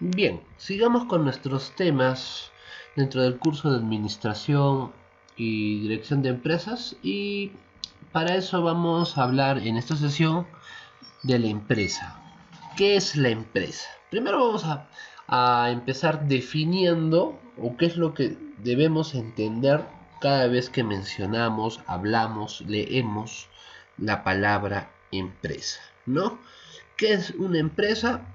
Bien, sigamos con nuestros temas dentro del curso de Administración y Dirección de Empresas y para eso vamos a hablar en esta sesión de la empresa. ¿Qué es la empresa? Primero vamos a empezar definiendo o qué es lo que debemos entender cada vez que mencionamos, hablamos, leemos la palabra empresa, ¿no? ¿Qué es una empresa?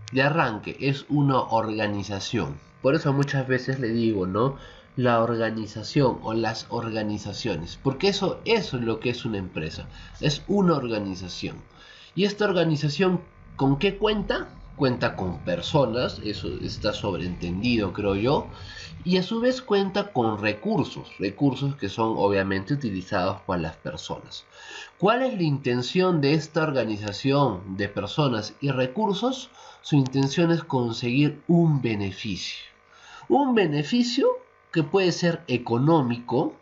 De arranque, es una organización. Por eso muchas veces le digo, ¿no? La organización o las organizaciones. Porque eso es lo que es una empresa. Es una organización. Y esta organización, ¿con qué cuenta? Cuenta con personas, eso está sobreentendido, creo yo, y a su vez cuenta con recursos que son obviamente utilizados por las personas. ¿Cuál es la intención de esta organización de personas y recursos? Su intención es conseguir un beneficio. Un beneficio que puede ser económico,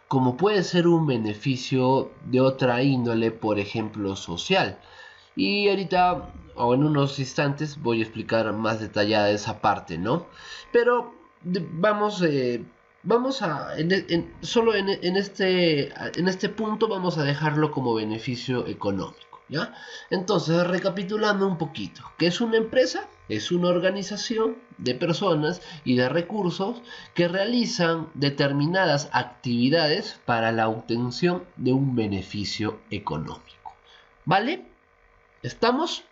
como puede ser un beneficio de otra índole, por ejemplo, social. Y ahorita, o en unos instantes, voy a explicar más detallada esa parte, ¿no? Pero vamos a, solo en este punto vamos a dejarlo como beneficio económico, ¿ya? Entonces, recapitulando un poquito, ¿qué es una empresa? Es una organización de personas y de recursos que realizan determinadas actividades para la obtención de un beneficio económico. ¿Vale? ¿Estamos?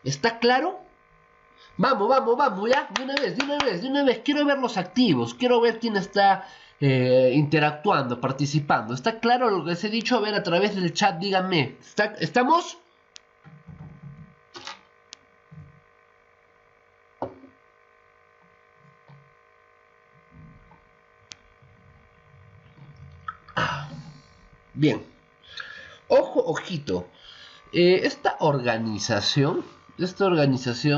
¿Está claro? Vamos, ya, de una vez. Quiero ver los activos, quiero ver quién está interactuando, participando. ¿Está claro lo que les he dicho? A ver, a través del chat, díganme. ¿Estamos? Bien. Ojo, ojito. Esta organización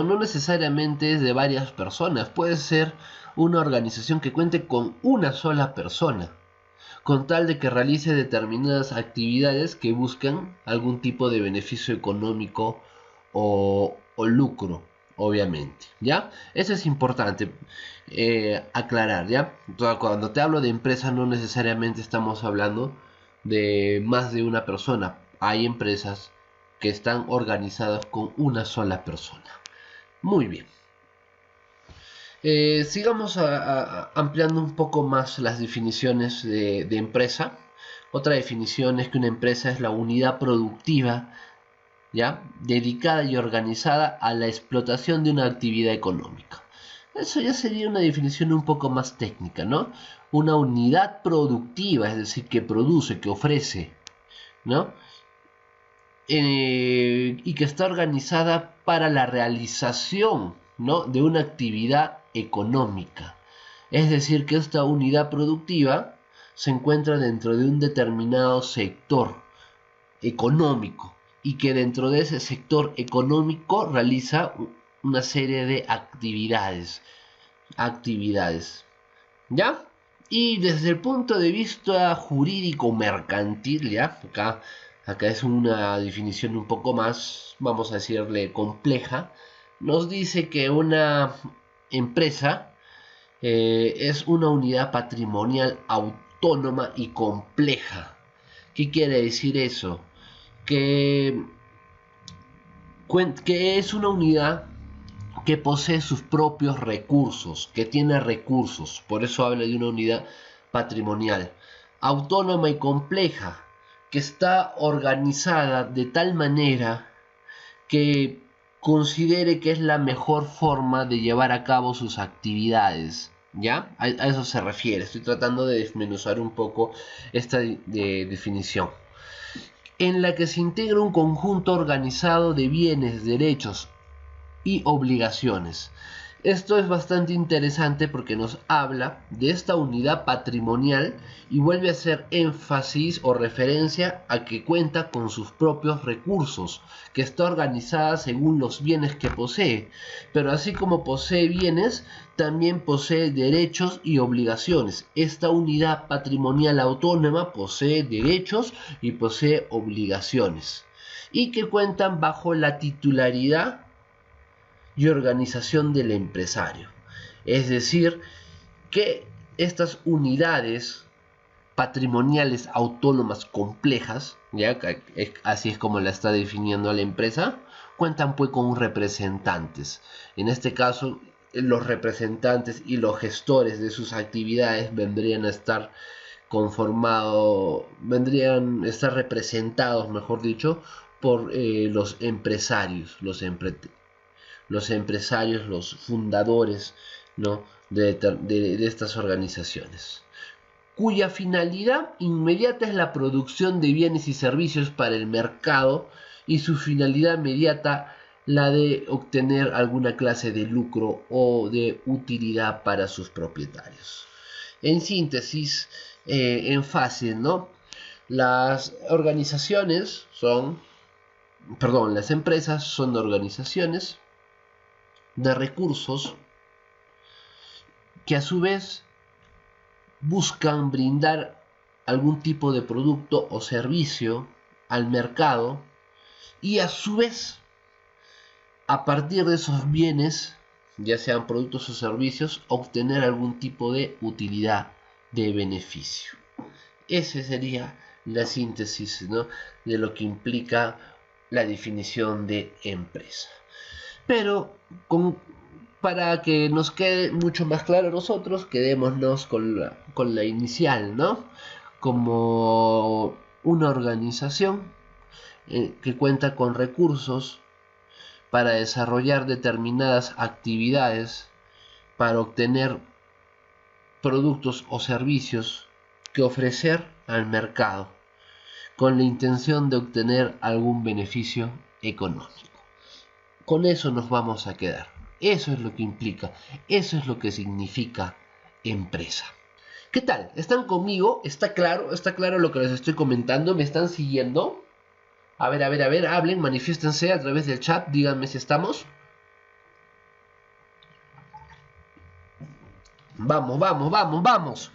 no necesariamente es de varias personas. Puede ser una organización que cuente con una sola persona, con tal de que realice determinadas actividades que buscan algún tipo de beneficio económico o lucro, obviamente, ¿ya? Eso es importante aclarar, ¿ya? Entonces, cuando te hablo de empresa no necesariamente estamos hablando de más de una persona. Hay empresas que están organizadas con una sola persona. Muy bien. Sigamos ampliando un poco más las definiciones de empresa. Otra definición es que una empresa es la unidad productiva, ¿ya? Dedicada y organizada a la explotación de una actividad económica. Eso ya sería una definición un poco más técnica, ¿no? Una unidad productiva, es decir, que produce, que ofrece, ¿no? Y que está organizada para la realización, ¿no? De una actividad económica. Es decir, que esta unidad productiva se encuentra dentro de un determinado sector económico y que dentro de ese sector económico realiza una serie de actividades, ¿ya? Y desde el punto de vista jurídico mercantil, ¿ya? Acá es una definición un poco más, vamos a decirle, compleja. Nos dice que una empresa es una unidad patrimonial autónoma y compleja. ¿Qué quiere decir eso? Que, que es una unidad que posee sus propios recursos, que tiene recursos, por eso habla de una unidad patrimonial, autónoma y compleja, que está organizada de tal manera que considere que es la mejor forma de llevar a cabo sus actividades. ¿Ya? A eso se refiere. Estoy tratando de desmenuzar un poco esta definición. En la que se integra un conjunto organizado de bienes, derechos y obligaciones. Esto es bastante interesante porque nos habla de esta unidad patrimonial y vuelve a hacer énfasis o referencia a que cuenta con sus propios recursos, que está organizada según los bienes que posee, pero así como posee bienes, también posee derechos y obligaciones. Esta unidad patrimonial autónoma posee derechos y posee obligaciones y que cuentan bajo la titularidad y organización del empresario. Es decir, que estas unidades patrimoniales autónomas complejas, ¿ya? Así es como la está definiendo la empresa, cuentan pues con representantes. En este caso, los representantes y los gestores de sus actividades vendrían a estar vendrían a estar representados, mejor dicho, por los empresarios, los fundadores, ¿no? de estas organizaciones, cuya finalidad inmediata es la producción de bienes y servicios para el mercado y su finalidad inmediata la de obtener alguna clase de lucro o de utilidad para sus propietarios. En síntesis, en fácil, ¿no? Las empresas son organizaciones de recursos que a su vez buscan brindar algún tipo de producto o servicio al mercado y a su vez, a partir de esos bienes, ya sean productos o servicios, obtener algún tipo de utilidad, de beneficio. Esa sería la síntesis, ¿no?, de lo que implica la definición de empresa. Pero para que nos quede mucho más claro a nosotros, quedémonos con la inicial, ¿no? Como una organización que cuenta con recursos para desarrollar determinadas actividades, para obtener productos o servicios que ofrecer al mercado, con la intención de obtener algún beneficio económico. Con eso nos vamos a quedar. Eso es lo que implica, eso es lo que significa empresa. ¿Qué tal? ¿Están conmigo? ¿Está claro? ¿Está claro lo que les estoy comentando? ¿Me están siguiendo? A ver, hablen, manifiéstense a través del chat, díganme si estamos. Vamos.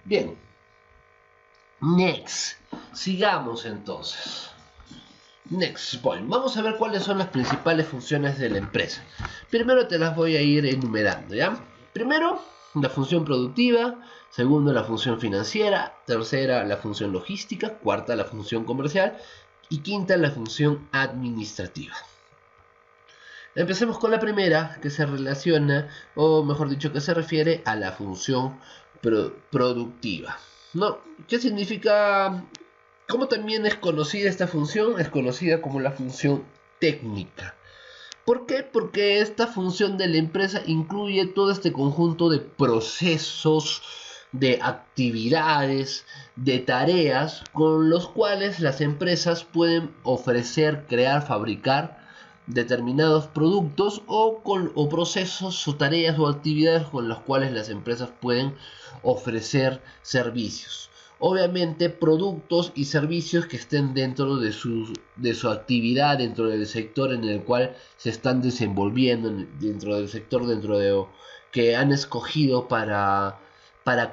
Bien. Next. Sigamos entonces. Next point. Vamos a ver cuáles son las principales funciones de la empresa. Primero te las voy a ir enumerando, ¿ya? Primero, la función productiva. Segundo, la función financiera. Tercera, la función logística. Cuarta, la función comercial. Y quinta, la función administrativa. Empecemos con la primera, que se relaciona, o mejor dicho, que se refiere a la función productiva. ¿No? ¿Qué significa? ¿Cómo también es conocida esta función? Es conocida como la función técnica. ¿Por qué? Porque esta función de la empresa incluye todo este conjunto de procesos, de actividades, de tareas con los cuales las empresas pueden ofrecer, crear, fabricar determinados productos o procesos o tareas o actividades con las cuales las empresas pueden ofrecer servicios. Obviamente productos y servicios que estén dentro de su actividad, dentro del sector en el cual se están desenvolviendo, dentro del sector que han escogido para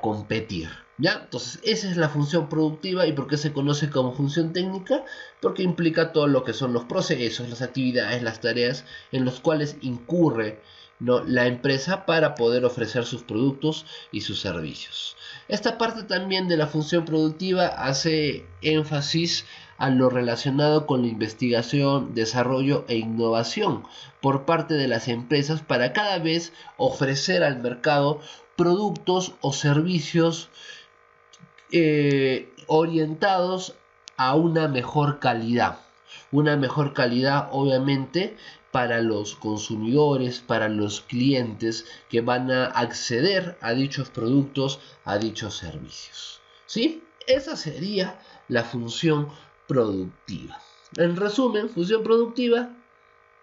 competir. ¿Ya? Entonces esa es la función productiva. ¿Y por qué se conoce como función técnica? Porque implica todo lo que son los procesos, las actividades, las tareas en los cuales incurre, ¿no?, la empresa para poder ofrecer sus productos y sus servicios. Esta parte también de la función productiva hace énfasis a lo relacionado con la investigación, desarrollo e innovación por parte de las empresas para cada vez ofrecer al mercado productos o servicios orientados a una mejor calidad. Una mejor calidad, obviamente, para los consumidores, para los clientes que van a acceder a dichos productos, a dichos servicios. ¿Sí? Esa sería la función productiva. En resumen, función productiva: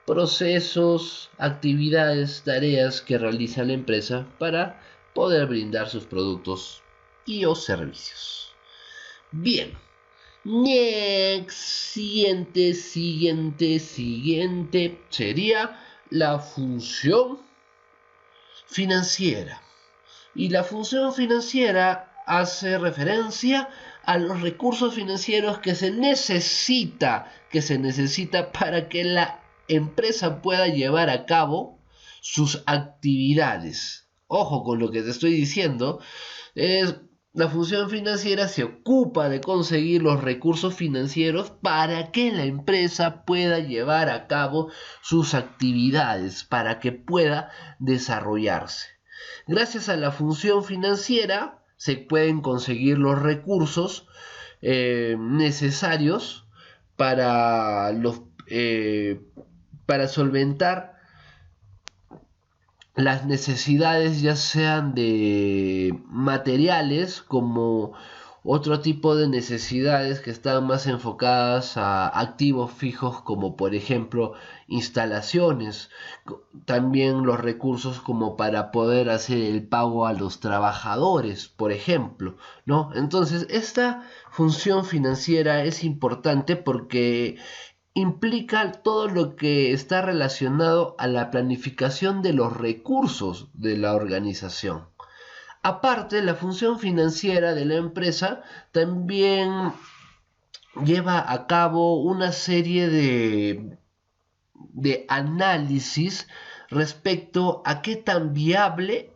procesos, actividades, tareas que realiza la empresa para poder brindar sus productos y o servicios. Bien. Next. Siguiente sería la función financiera. Y la función financiera hace referencia a los recursos financieros que se necesita para que la empresa pueda llevar a cabo sus actividades. Ojo con lo que te estoy diciendo. La función financiera se ocupa de conseguir los recursos financieros para que la empresa pueda llevar a cabo sus actividades, para que pueda desarrollarse. Gracias a la función financiera se pueden conseguir los recursos necesarios para, para solventar las necesidades, ya sean de materiales como otro tipo de necesidades que están más enfocadas a activos fijos, como por ejemplo instalaciones, también los recursos como para poder hacer el pago a los trabajadores, por ejemplo, ¿no? Entonces, esta función financiera es importante porque implica todo lo que está relacionado a la planificación de los recursos de la organización. Aparte, la función financiera de la empresa también lleva a cabo una serie de análisis respecto a qué tan viable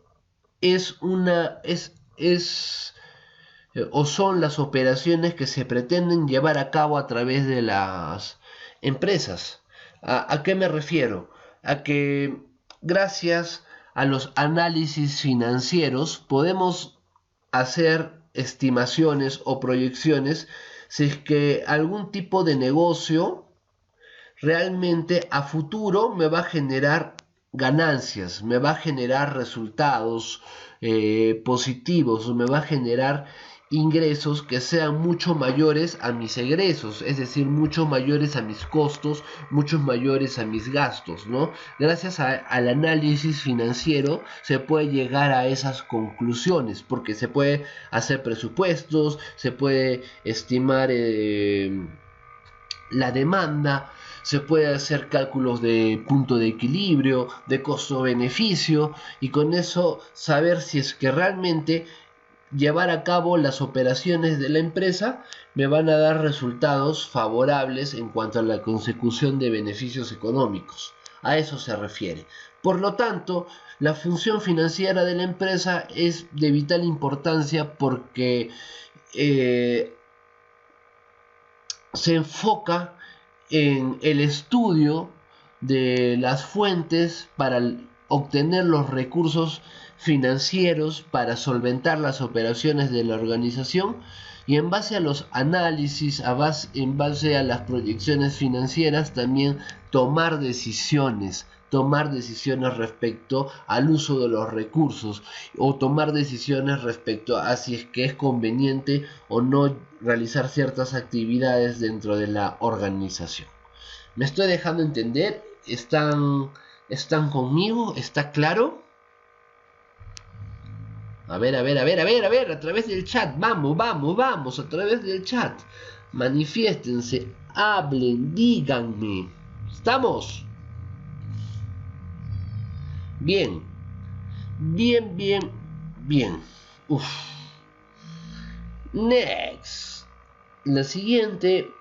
o son las operaciones que se pretenden llevar a cabo a través de las empresas. ¿A qué me refiero? A que gracias a los análisis financieros podemos hacer estimaciones o proyecciones si es que algún tipo de negocio realmente a futuro me va a generar ganancias, me va a generar resultados positivos, me va a generar ingresos que sean mucho mayores a mis egresos, es decir, mucho mayores a mis costos, muchos mayores a mis gastos, ¿no? Gracias al análisis financiero se puede llegar a esas conclusiones, porque se puede hacer presupuestos, se puede estimar la demanda, se puede hacer cálculos de punto de equilibrio, de costo-beneficio, y con eso saber si es que realmente llevar a cabo las operaciones de la empresa me van a dar resultados favorables en cuanto a la consecución de beneficios económicos. A eso se refiere. Por lo tanto, la función financiera de la empresa es de vital importancia porque se enfoca en el estudio de las fuentes para obtener los recursos financieros para solventar las operaciones de la organización, y en base a los análisis, en base a las proyecciones financieras, también tomar decisiones respecto al uso de los recursos, o tomar decisiones respecto a si es que es conveniente o no realizar ciertas actividades dentro de la organización. ¿Me estoy dejando entender? ¿Están conmigo? ¿Está claro? A ver, a través del chat, vamos, a través del chat. Manifiéstense, hablen, díganme. ¿Estamos? Bien. Uf. Next. La siguiente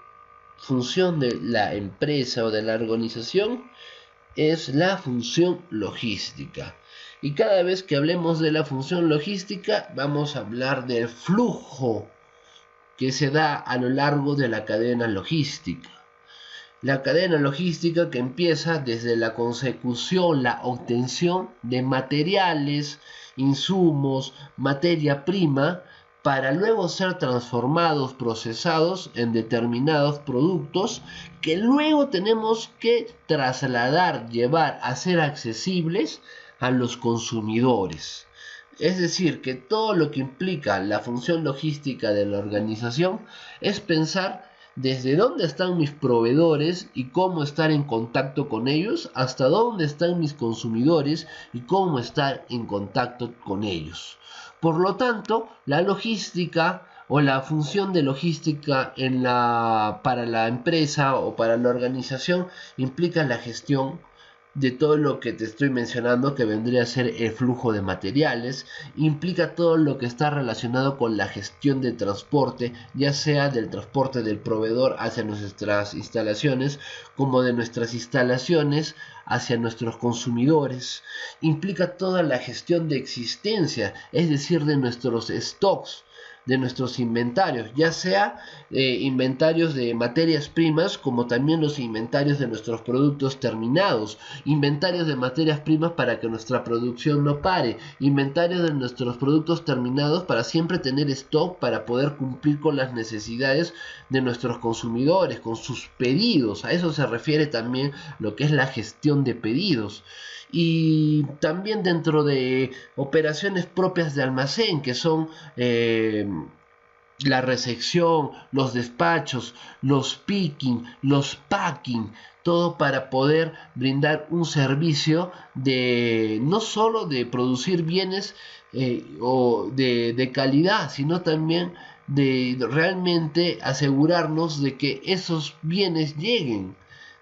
función de la empresa o de la organización es la función logística. Y cada vez que hablemos de la función logística, vamos a hablar del flujo que se da a lo largo de la cadena logística. La cadena logística que empieza desde la consecución, la obtención de materiales, insumos, materia prima, para luego ser transformados, procesados en determinados productos que luego tenemos que trasladar, llevar, hacer accesibles a los consumidores. Es decir, que todo lo que implica la función logística de la organización es pensar desde dónde están mis proveedores y cómo estar en contacto con ellos, hasta dónde están mis consumidores y cómo estar en contacto con ellos. Por lo tanto, la logística o la función de logística para la empresa o para la organización implica la gestión de todo lo que te estoy mencionando, que vendría a ser el flujo de materiales, implica todo lo que está relacionado con la gestión de transporte, ya sea del transporte del proveedor hacia nuestras instalaciones, como de nuestras instalaciones hacia nuestros consumidores. Implica toda la gestión de existencia, es decir, de nuestros stocks, de nuestros inventarios, ya sea inventarios de materias primas como también los inventarios de nuestros productos terminados, inventarios de materias primas para que nuestra producción no pare, inventarios de nuestros productos terminados para siempre tener stock para poder cumplir con las necesidades de nuestros consumidores, con sus pedidos. A eso se refiere también lo que es la gestión de pedidos. Y también dentro de operaciones propias de almacén, que son la recepción, los despachos, los picking, los packing, todo para poder brindar un servicio de no solo de producir bienes o de calidad, sino también de realmente asegurarnos de que esos bienes lleguen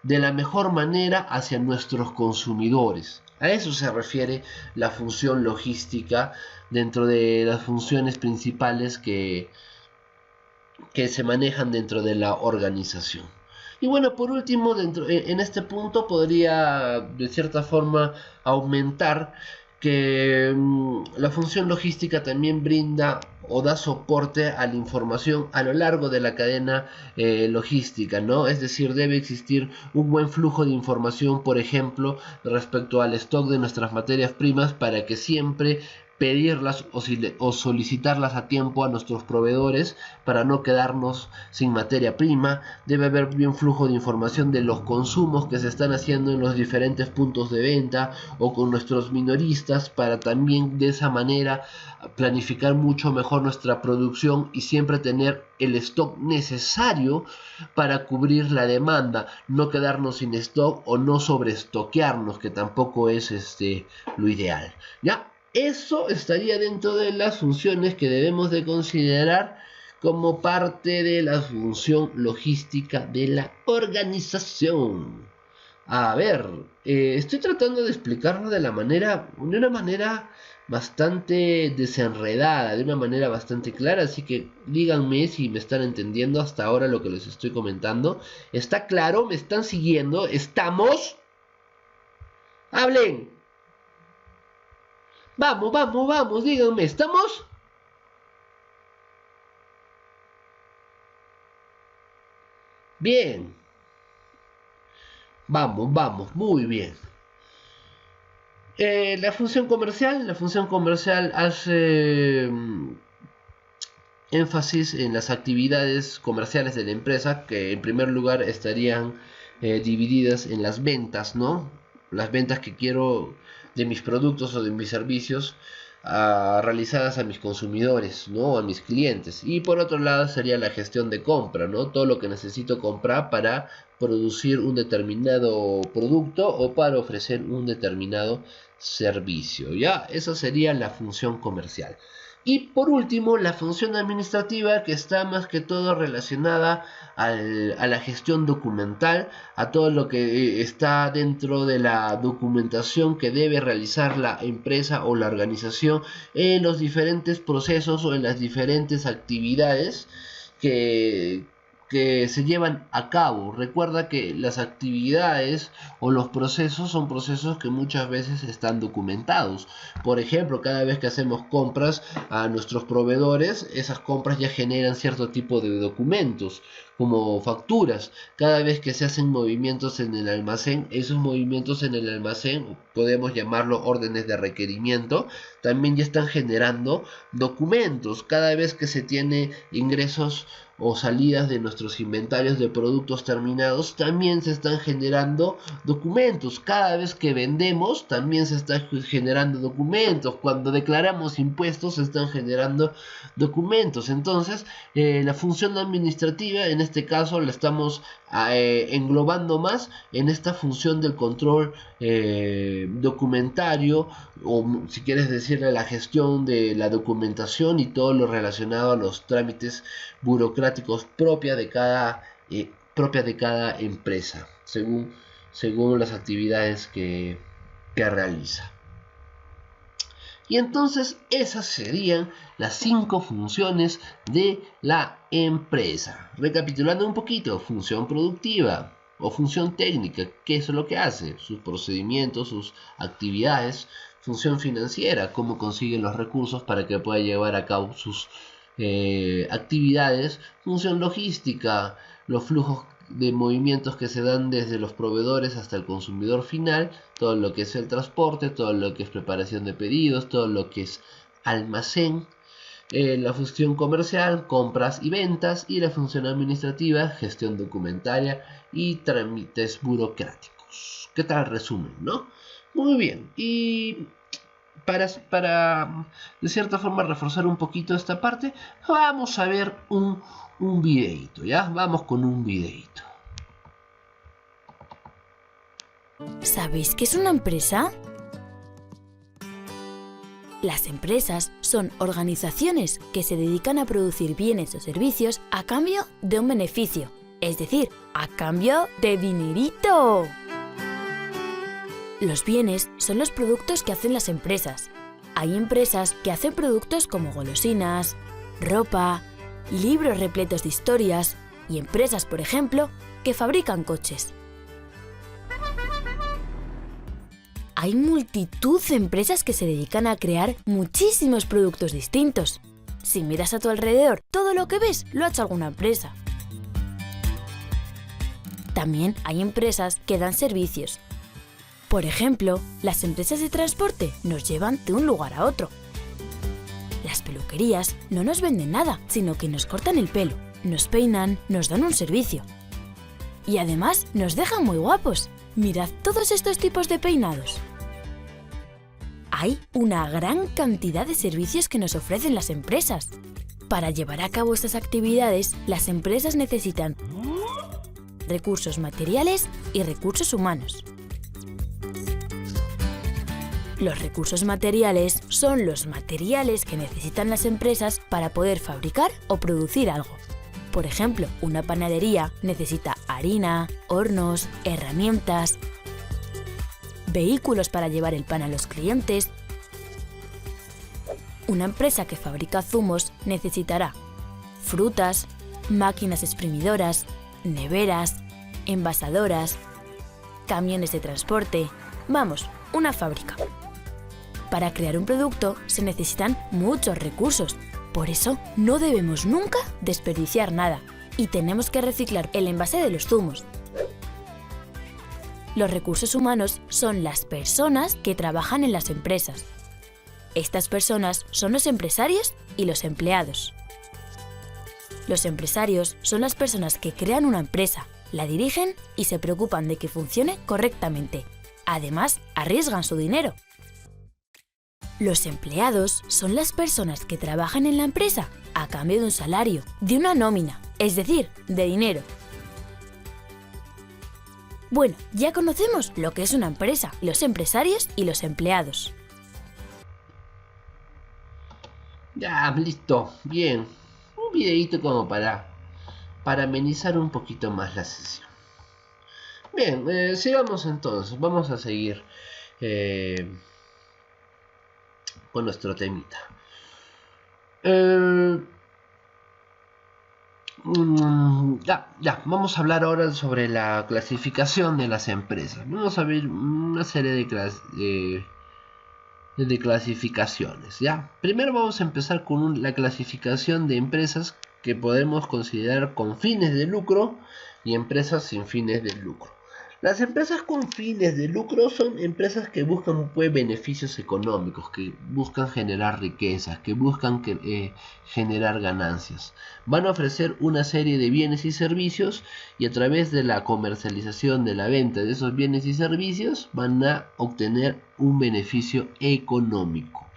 de la mejor manera hacia nuestros consumidores. A eso se refiere la función logística dentro de las funciones principales que se manejan dentro de la organización. Y bueno, por último, en este punto podría de cierta forma aumentar que la función logística también brinda o da soporte a la información a lo largo de la cadena logística, ¿no? Es decir, debe existir un buen flujo de información, por ejemplo, respecto al stock de nuestras materias primas para que siempre pedirlas o solicitarlas a tiempo a nuestros proveedores para no quedarnos sin materia prima. Debe haber bien flujo de información de los consumos que se están haciendo en los diferentes puntos de venta o con nuestros minoristas para también de esa manera planificar mucho mejor nuestra producción y siempre tener el stock necesario para cubrir la demanda, no quedarnos sin stock o no sobreestoquearnos, que tampoco es lo ideal. ¿Ya? Eso estaría dentro de las funciones que debemos de considerar como parte de la función logística de la organización. A ver, estoy tratando de explicarlo de una manera bastante desenredada, de una manera bastante clara, así que díganme si me están entendiendo hasta ahora lo que les estoy comentando. ¿Está claro? ¿Me están siguiendo? ¿Estamos? ¡Hablen! Vamos, vamos, vamos, díganme, ¿estamos? Bien. Vamos, vamos, muy bien. La función comercial hace énfasis en las actividades comerciales de la empresa, que en primer lugar estarían divididas en las ventas, ¿no? Las ventas que quiero de mis productos o de mis servicios realizadas a mis consumidores, ¿no? A mis clientes. Y por otro lado sería la gestión de compra, ¿no? Todo lo que necesito comprar para producir un determinado producto o para ofrecer un determinado servicio. Ya, esa sería la función comercial. Y por último, la función administrativa, que está más que todo relacionada a la gestión documental, a todo lo que está dentro de la documentación que debe realizar la empresa o la organización en los diferentes procesos o en las diferentes actividades que, que se llevan a cabo. Recuerda que las actividades o los procesos son procesos que muchas veces están documentados. Por ejemplo, cada vez que hacemos compras a nuestros proveedores, esas compras ya generan cierto tipo de documentos, como facturas. Cada vez que se hacen movimientos en el almacén, esos movimientos en el almacén, podemos llamarlo órdenes de requerimiento, también ya están generando documentos. Cada vez que se tiene ingresos o salidas de nuestros inventarios de productos terminados, también se están generando documentos. Cada vez que vendemos, también se están generando documentos. Cuando declaramos impuestos, se están generando documentos. Entonces, la función administrativa, en este caso, la estamos englobando más en esta función del control documentario, o si quieres decirle la gestión de la documentación y todo lo relacionado a los trámites burocráticos propia de cada empresa, según según las actividades que realiza. Y entonces esas serían las 5 funciones de la empresa. Recapitulando un poquito: función productiva o función técnica, ¿qué es lo que hace? Sus procedimientos, sus actividades. Función financiera, cómo consigue los recursos para que pueda llevar a cabo sus actividades. Función logística, los flujos de movimientos que se dan desde los proveedores hasta el consumidor final, todo lo que es el transporte, todo lo que es preparación de pedidos, todo lo que es almacén. La función comercial, compras y ventas, y la función administrativa, gestión documentaria y trámites burocráticos. ¿Qué tal resumen, no? Muy bien. Y para de cierta forma reforzar un poquito esta parte, vamos a ver un videito, ¿ya? Vamos con un videito. ¿Sabéis qué es una empresa? Las empresas son organizaciones que se dedican a producir bienes o servicios a cambio de un beneficio, es decir, a cambio de dinerito. Los bienes son los productos que hacen las empresas. Hay empresas que hacen productos como golosinas, ropa, libros repletos de historias y empresas, por ejemplo, que fabrican coches. Hay multitud de empresas que se dedican a crear muchísimos productos distintos. Si miras a tu alrededor, todo lo que ves lo ha hecho alguna empresa. También hay empresas que dan servicios. Por ejemplo, las empresas de transporte nos llevan de un lugar a otro. Las peluquerías no nos venden nada, sino que nos cortan el pelo, nos peinan, nos dan un servicio. Y además nos dejan muy guapos. Mirad todos estos tipos de peinados. Hay una gran cantidad de servicios que nos ofrecen las empresas. Para llevar a cabo estas actividades, las empresas necesitan recursos materiales y recursos humanos. Los recursos materiales son los materiales que necesitan las empresas para poder fabricar o producir algo. Por ejemplo, una panadería necesita harina, hornos, herramientas, vehículos para llevar el pan a los clientes. Una empresa que fabrica zumos necesitará frutas, máquinas exprimidoras, neveras, envasadoras, camiones de transporte. Vamos, una fábrica. Para crear un producto se necesitan muchos recursos. Por eso no debemos nunca desperdiciar nada y tenemos que reciclar el envase de los zumos. Los recursos humanos son las personas que trabajan en las empresas. Estas personas son los empresarios y los empleados. Los empresarios son las personas que crean una empresa, la dirigen y se preocupan de que funcione correctamente. Además, arriesgan su dinero. Los empleados son las personas que trabajan en la empresa a cambio de un salario, de una nómina, es decir, de dinero. Bueno, ya conocemos lo que es una empresa, los empresarios y los empleados. Ya, listo, bien. Un videito como para amenizar un poquito más la sesión. Bien, sigamos entonces. Vamos a seguir con nuestro temita. Vamos a hablar ahora sobre la clasificación de las empresas. Vamos a ver una serie de clasificaciones, ¿ya? Primero vamos a empezar con la clasificación de empresas que podemos considerar con fines de lucro y empresas sin fines de lucro. Las empresas con fines de lucro son empresas que buscan beneficios económicos, que buscan generar riquezas, que buscan generar ganancias. Van a ofrecer una serie de bienes y servicios y a través de la comercialización, de la venta de esos bienes y servicios van a obtener un beneficio económico.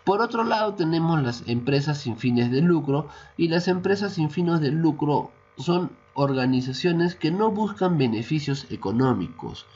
Por otro lado tenemos las empresas sin fines de lucro, y las empresas sin fines de lucro son organizaciones que no buscan beneficios económicos,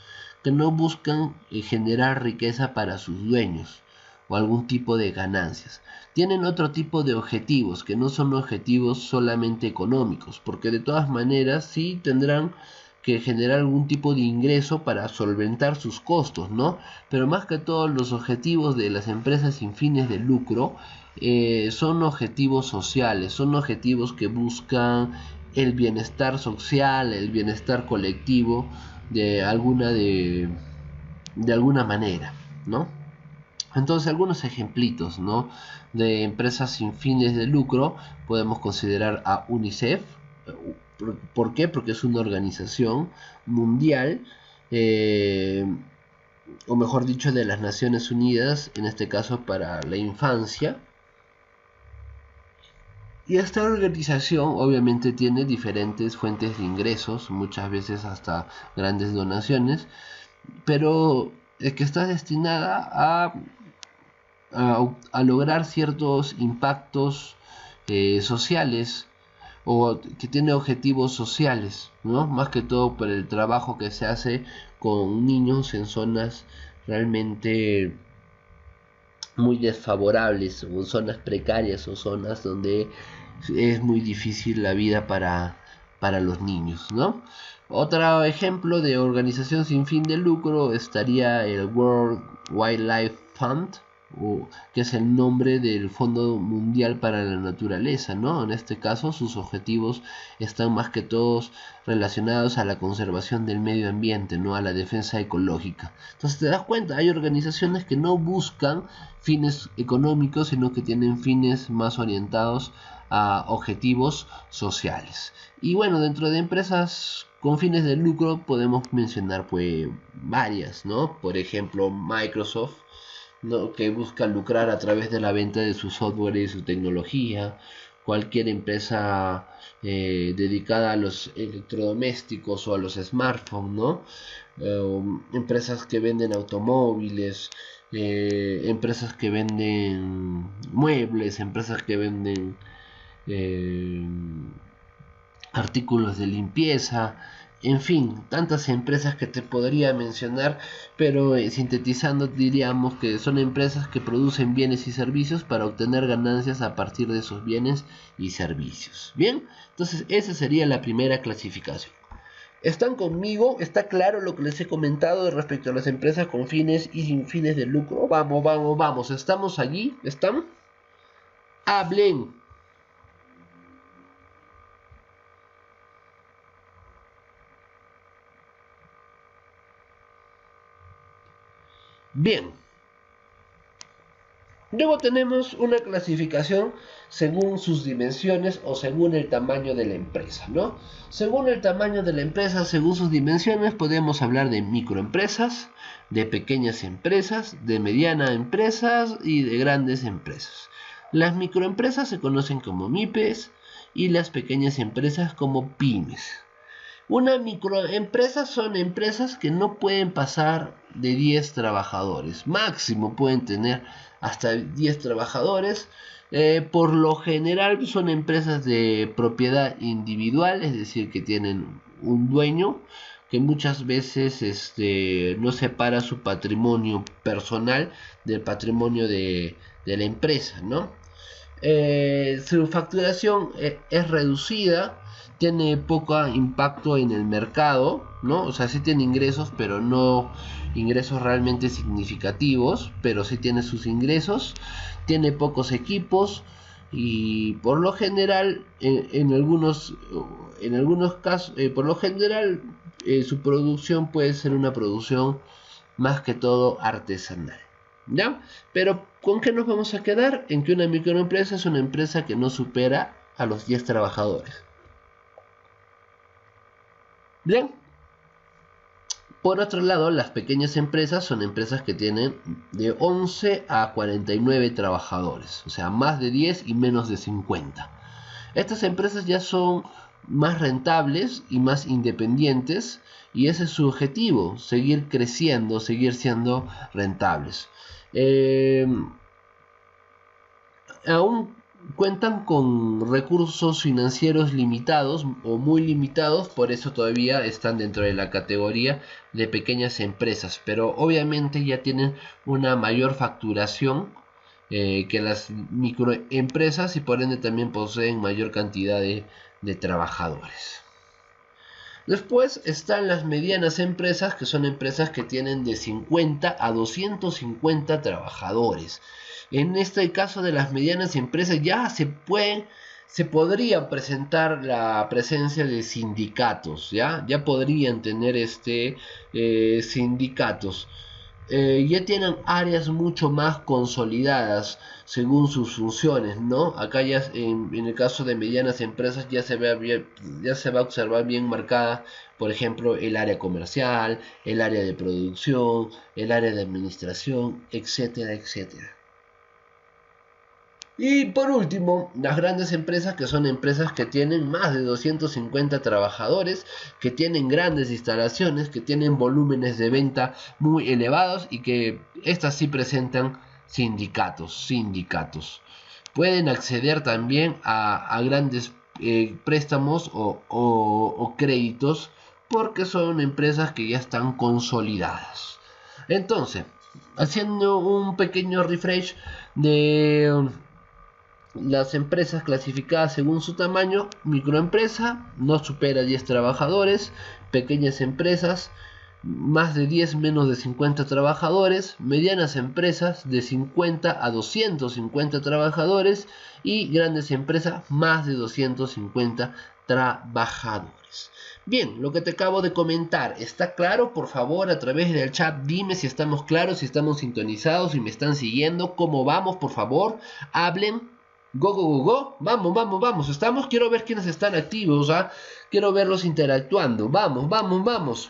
que no buscan generar riqueza para sus dueños o algún tipo de ganancias. Tienen otro tipo de objetivos que no son objetivos solamente económicos, porque de todas maneras sí tendrán que generar algún tipo de ingreso para solventar sus costos, ¿no? Pero más que todo los objetivos de las empresas sin fines de lucro son objetivos sociales, son objetivos que buscan el bienestar social, el bienestar colectivo de alguna manera, ¿no? Entonces, algunos ejemplitos, ¿no?, de empresas sin fines de lucro podemos considerar a UNICEF. ¿Por qué? Porque es una organización mundial, o mejor dicho, de las Naciones Unidas, en este caso para la infancia. Y esta organización obviamente tiene diferentes fuentes de ingresos, muchas veces hasta grandes donaciones, pero que está destinada a lograr ciertos impactos sociales, o que tiene objetivos sociales, ¿no? Más que todo por el trabajo que se hace con niños en zonas realmente muy desfavorables, o zonas precarias, o zonas donde es muy difícil la vida para los niños, ¿no? Otro ejemplo de organización sin fin de lucro estaría el World Wildlife Fund, que es el nombre del Fondo Mundial para la Naturaleza, ¿no? En este caso sus objetivos están más que todos relacionados a la conservación del medio ambiente, ¿no?, a la defensa ecológica. Entonces te das cuenta, hay organizaciones que no buscan fines económicos, sino que tienen fines más orientados a objetivos sociales. Y bueno, dentro de empresas con fines de lucro podemos mencionar pues varias, ¿no? Por ejemplo, Microsoft, ¿no?, que busca lucrar a través de la venta de su software y su tecnología. Cualquier empresa dedicada a los electrodomésticos o a los smartphones, ¿no? Empresas que venden automóviles, empresas que venden muebles, empresas que venden artículos de limpieza, en fin, tantas empresas que te podría mencionar, pero sintetizando diríamos que son empresas que producen bienes y servicios para obtener ganancias a partir de esos bienes y servicios. Bien, entonces esa sería la primera clasificación. ¿Están conmigo? ¿Está claro lo que les he comentado respecto a las empresas con fines y sin fines de lucro? Vamos, vamos, vamos, ¿estamos allí? ¿Están? Hablen. Bien, luego tenemos una clasificación según sus dimensiones o según el tamaño de la empresa, ¿no? Según el tamaño de la empresa, según sus dimensiones, podemos hablar de microempresas, de pequeñas empresas, de medianas empresas y de grandes empresas. Las microempresas se conocen como MIPES y las pequeñas empresas como pymes. Una microempresa son empresas que no pueden pasar de 10 trabajadores. Máximo pueden tener hasta 10 trabajadores. Por lo general son empresas de propiedad individual, es decir, que tienen un dueño que muchas veces no separa su patrimonio personal del patrimonio de la empresa, ¿no? Su facturación es reducida, tiene poco impacto en el mercado, ¿no? O sea, sí tiene ingresos, pero no ingresos realmente significativos, pero sí tiene sus ingresos, tiene pocos equipos y por lo general, en algunos casos, por lo general, su producción puede ser una producción más que todo artesanal, ¿ya? Pero ¿con qué nos vamos a quedar? En que una microempresa es una empresa que no supera a los 10 trabajadores. Bien. Por otro lado, las pequeñas empresas son empresas que tienen de 11 a 49 trabajadores, o sea, más de 10 y menos de 50. Estas empresas ya son más rentables y más independientes, y ese es su objetivo, seguir creciendo, seguir siendo rentables. Aún cuentan con recursos financieros limitados o muy limitados, por eso todavía están dentro de la categoría de pequeñas empresas, pero obviamente ya tienen una mayor facturación que las microempresas y por ende también poseen mayor cantidad de trabajadores. Después están las medianas empresas, que son empresas que tienen de 50 a 250 trabajadores. En este caso de las medianas empresas ya se podría presentar la presencia de sindicatos, ya podrían tener sindicatos. Ya tienen áreas mucho más consolidadas según sus funciones, ¿no? Acá ya en el caso de medianas empresas ya se va a observar bien marcada, por ejemplo, el área comercial, el área de producción, el área de administración, etcétera, etcétera. Y por último, las grandes empresas, que son empresas que tienen más de 250 trabajadores, que tienen grandes instalaciones, que tienen volúmenes de venta muy elevados y que estas sí presentan sindicatos. Pueden acceder también a grandes préstamos o créditos porque son empresas que ya están consolidadas. Entonces, haciendo un pequeño refresh de las empresas clasificadas según su tamaño: microempresa, no supera 10 trabajadores; pequeñas empresas, más de 10, menos de 50 trabajadores; medianas empresas, de 50 a 250 trabajadores; y grandes empresas, más de 250 trabajadores. Bien, lo que te acabo de comentar, ¿está claro? Por favor, a través del chat dime si estamos claros, si estamos sintonizados, si me están siguiendo, cómo vamos, por favor, hablen. Go, go, go, go. Vamos, vamos, vamos. Estamos. Quiero ver quiénes están activos. Quiero verlos interactuando. Vamos, vamos, vamos.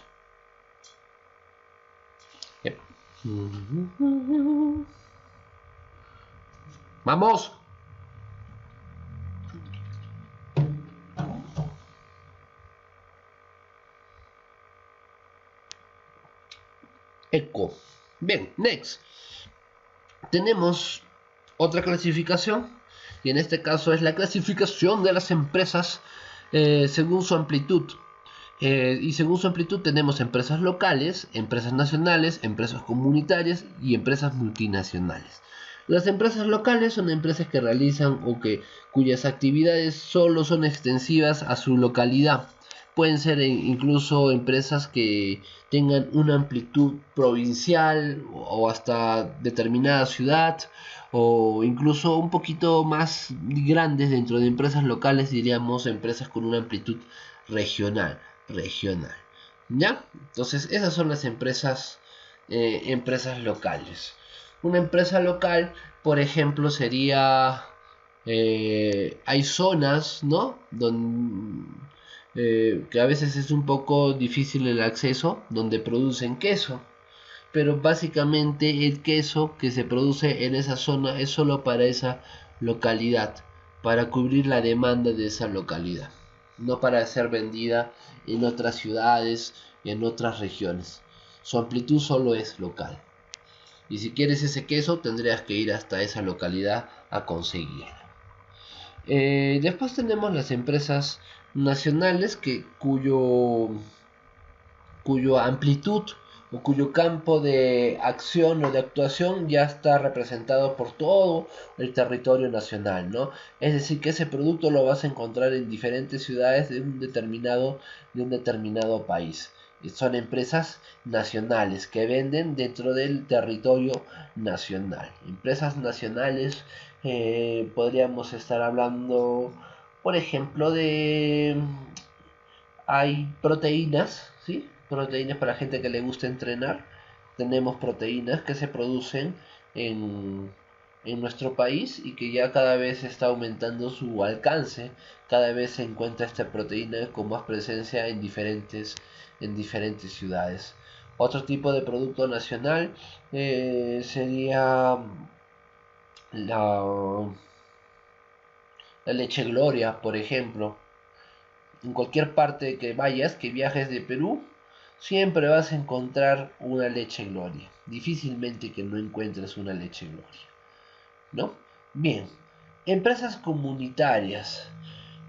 Vamos. Eco. Bien, next. Tenemos otra clasificación. Y en este caso es la clasificación de las empresas según su amplitud. Y según su amplitud tenemos empresas locales, empresas nacionales, empresas comunitarias y empresas multinacionales. Las empresas locales son empresas que realizan cuyas actividades solo son extensivas a su localidad. Pueden ser incluso empresas que tengan una amplitud provincial o hasta determinada ciudad, o incluso un poquito más grandes dentro de empresas locales, diríamos empresas con una amplitud regional. ¿Ya? Entonces esas son las empresas locales. Una empresa local, por ejemplo, sería hay zonas, ¿no? Que a veces es un poco difícil el acceso, donde producen queso, pero básicamente el queso que se produce en esa zona es solo para esa localidad, para cubrir la demanda de esa localidad, no para ser vendida en otras ciudades y en otras regiones. Su amplitud solo es local, y si quieres ese queso tendrías que ir hasta esa localidad a conseguirlo. Después tenemos las empresas nacionales cuyo amplitud o cuyo campo de acción o de actuación ya está representado por todo el territorio nacional, ¿no? Es decir, que ese producto lo vas a encontrar en diferentes ciudades de un determinado país. Son empresas nacionales que venden dentro del territorio nacional. Empresas nacionales, podríamos estar hablando, por ejemplo, hay proteínas, ¿sí? Proteínas para gente que le gusta entrenar. Tenemos proteínas que se producen en nuestro país y que ya cada vez está aumentando su alcance. Cada vez se encuentra esta proteína con más presencia en diferentes ciudades. Otro tipo de producto nacional sería la leche Gloria, por ejemplo. En cualquier parte que vayas, que viajes de Perú, siempre vas a encontrar una leche Gloria. Difícilmente que no encuentres una leche Gloria, ¿no? Bien, empresas comunitarias.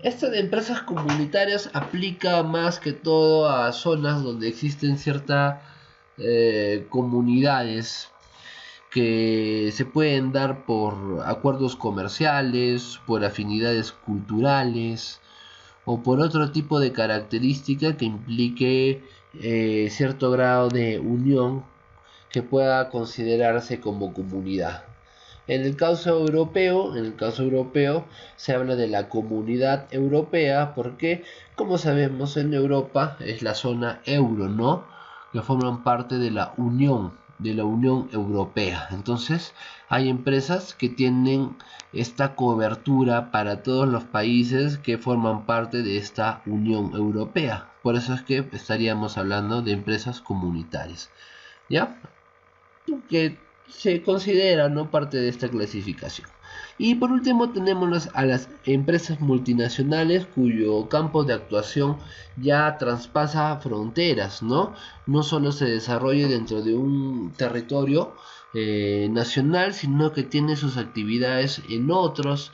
Esto de empresas comunitarias aplica más que todo a zonas donde existen ciertas comunidades que se pueden dar por acuerdos comerciales, por afinidades culturales, o por otro tipo de característica que implique cierto grado de unión que pueda considerarse como comunidad. En el caso europeo se habla de la Comunidad Europea porque, como sabemos, en Europa es la zona euro, ¿no? Que forman parte de la Unión Europea. Entonces, hay empresas que tienen esta cobertura para todos los países que forman parte de esta Unión Europea. Por eso es que estaríamos hablando de empresas comunitarias, ¿ya? Que se considera, ¿no?, parte de esta clasificación. Y por último tenemos a las empresas multinacionales cuyo campo de actuación ya traspasa fronteras, ¿no? No solo se desarrolla dentro de un territorio nacional, sino que tiene sus actividades en otros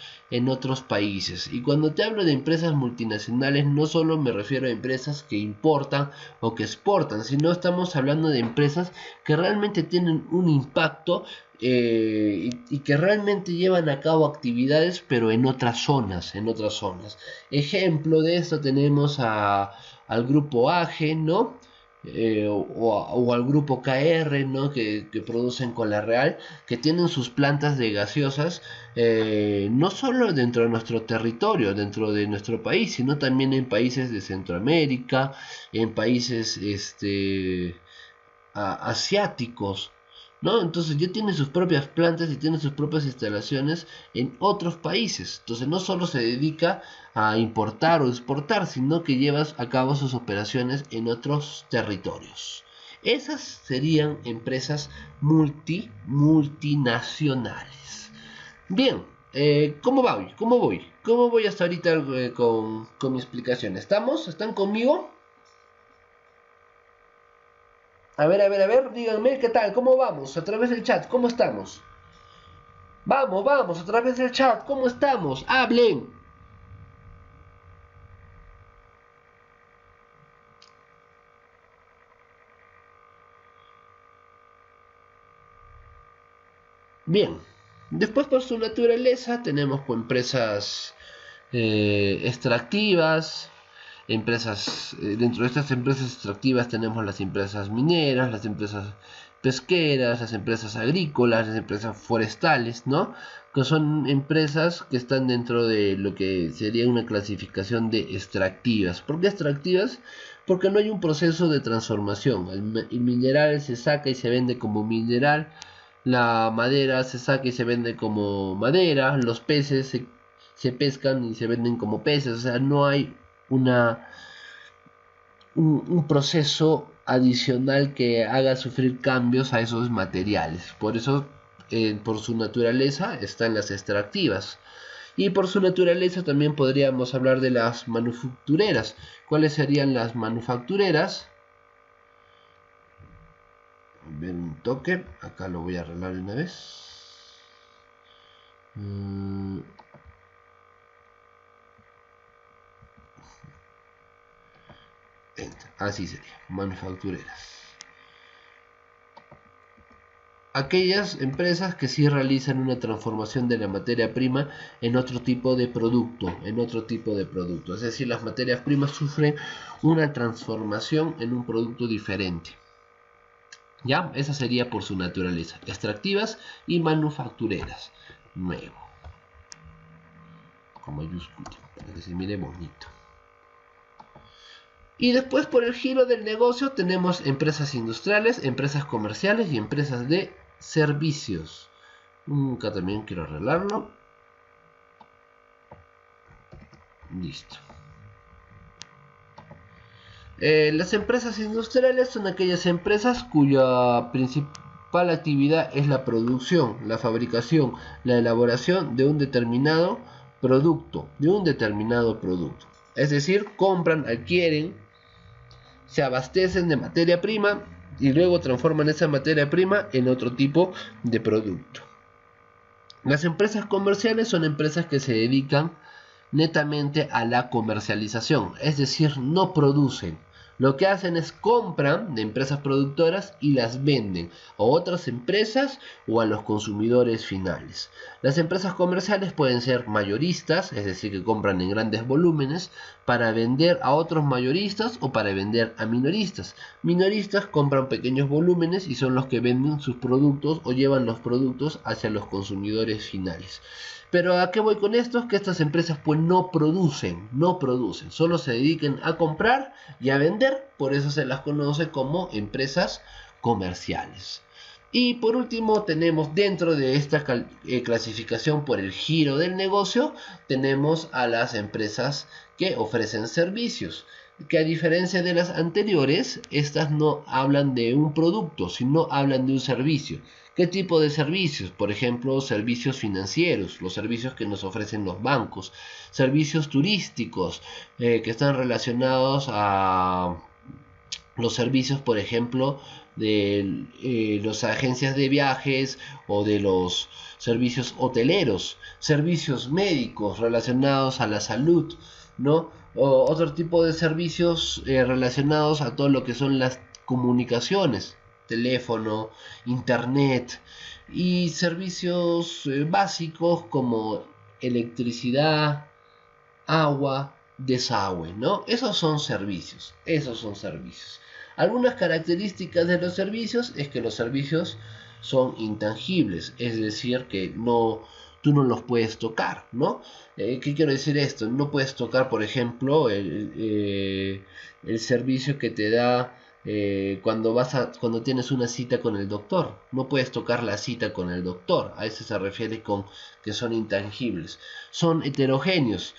países. Y cuando te hablo de empresas multinacionales, no solo me refiero a empresas que importan o que exportan, sino estamos hablando de empresas que realmente tienen un impacto y que realmente llevan a cabo actividades, pero en otras zonas. Ejemplo de esto tenemos al grupo AGE, ¿no? O al grupo KR, ¿no? que producen Cola Real, que tienen sus plantas de gaseosas no solo dentro de nuestro territorio, dentro de nuestro país, sino también en países de Centroamérica, en países asiáticos, ¿no? Entonces ya tiene sus propias plantas y tiene sus propias instalaciones en otros países. Entonces no solo se dedica a importar o exportar, sino que lleva a cabo sus operaciones en otros territorios. Esas serían empresas multinacionales. Bien, ¿cómo voy? ¿Cómo voy hasta ahorita con mi explicación? ¿Están conmigo? A ver, díganme qué tal, ¿cómo vamos? A través del chat, ¿cómo estamos? Vamos, a través del chat, ¿cómo estamos? ¡Hablen! Bien, después por su naturaleza tenemos empresas extractivas. Dentro de estas empresas extractivas tenemos las empresas mineras, las empresas pesqueras, las empresas agrícolas, las empresas forestales, ¿no? Que son empresas que están dentro de lo que sería una clasificación de extractivas. ¿Por qué extractivas? Porque no hay un proceso de transformación. El mineral se saca y se vende como mineral, la madera se saca y se vende como madera, los peces se pescan y se venden como peces, o sea, no hay un proceso adicional que haga sufrir cambios a esos materiales. Por eso, por su naturaleza, están las extractivas. Y por su naturaleza también podríamos hablar de las manufactureras. ¿Cuáles serían las manufactureras? Ver un toque. Acá lo voy a arreglar de una vez. Así sería, manufactureras. Aquellas empresas que sí realizan una transformación de la materia prima en otro tipo de producto, Es decir, las materias primas sufren una transformación en un producto diferente. ¿Ya? Esa sería por su naturaleza. Extractivas y manufactureras. Nuevo. Con mayúscula, para que se mire bonito. Y después por el giro del negocio tenemos empresas industriales, empresas comerciales y empresas de servicios. Acá también quiero arreglarlo. Listo. Las empresas industriales son aquellas empresas cuya principal actividad es la producción, la fabricación, la elaboración de un determinado producto, Es decir, compran, adquieren, se abastecen de materia prima y luego transforman esa materia prima en otro tipo de producto. Las empresas comerciales son empresas que se dedican netamente a la comercialización, es decir, no producen, Lo que hacen es compran de empresas productoras y las venden a otras empresas o a los consumidores finales. Las empresas comerciales pueden ser mayoristas, es decir, que compran en grandes volúmenes para vender a otros mayoristas o para vender a minoristas. Minoristas compran pequeños volúmenes y son los que venden sus productos o llevan los productos hacia los consumidores finales. Pero ¿a qué voy con esto? Que estas empresas pues no producen, solo se dedican a comprar y a vender, por eso se las conoce como empresas comerciales. Y por último tenemos dentro de esta clasificación por el giro del negocio, tenemos a las empresas que ofrecen servicios, que a diferencia de las anteriores, estas no hablan de un producto, sino hablan de un servicio. ¿Qué tipo de servicios? Por ejemplo, servicios financieros, los servicios que nos ofrecen los bancos, servicios turísticos, que están relacionados a los servicios, por ejemplo, de las agencias de viajes o de los servicios hoteleros, servicios médicos relacionados a la salud, ¿no? O otro tipo de servicios relacionados a todo lo que son las comunicaciones, teléfono, internet y servicios básicos como electricidad, agua, desagüe, ¿no? Esos son servicios. Algunas características de los servicios es que los servicios son intangibles, es decir, que tú no los puedes tocar, ¿no? ¿Qué quiero decir esto? No puedes tocar, por ejemplo, el servicio que te da cuando tienes una cita con el doctor. No puedes tocar la cita con el doctor. A eso se refiere con que son intangibles. Son heterogéneos.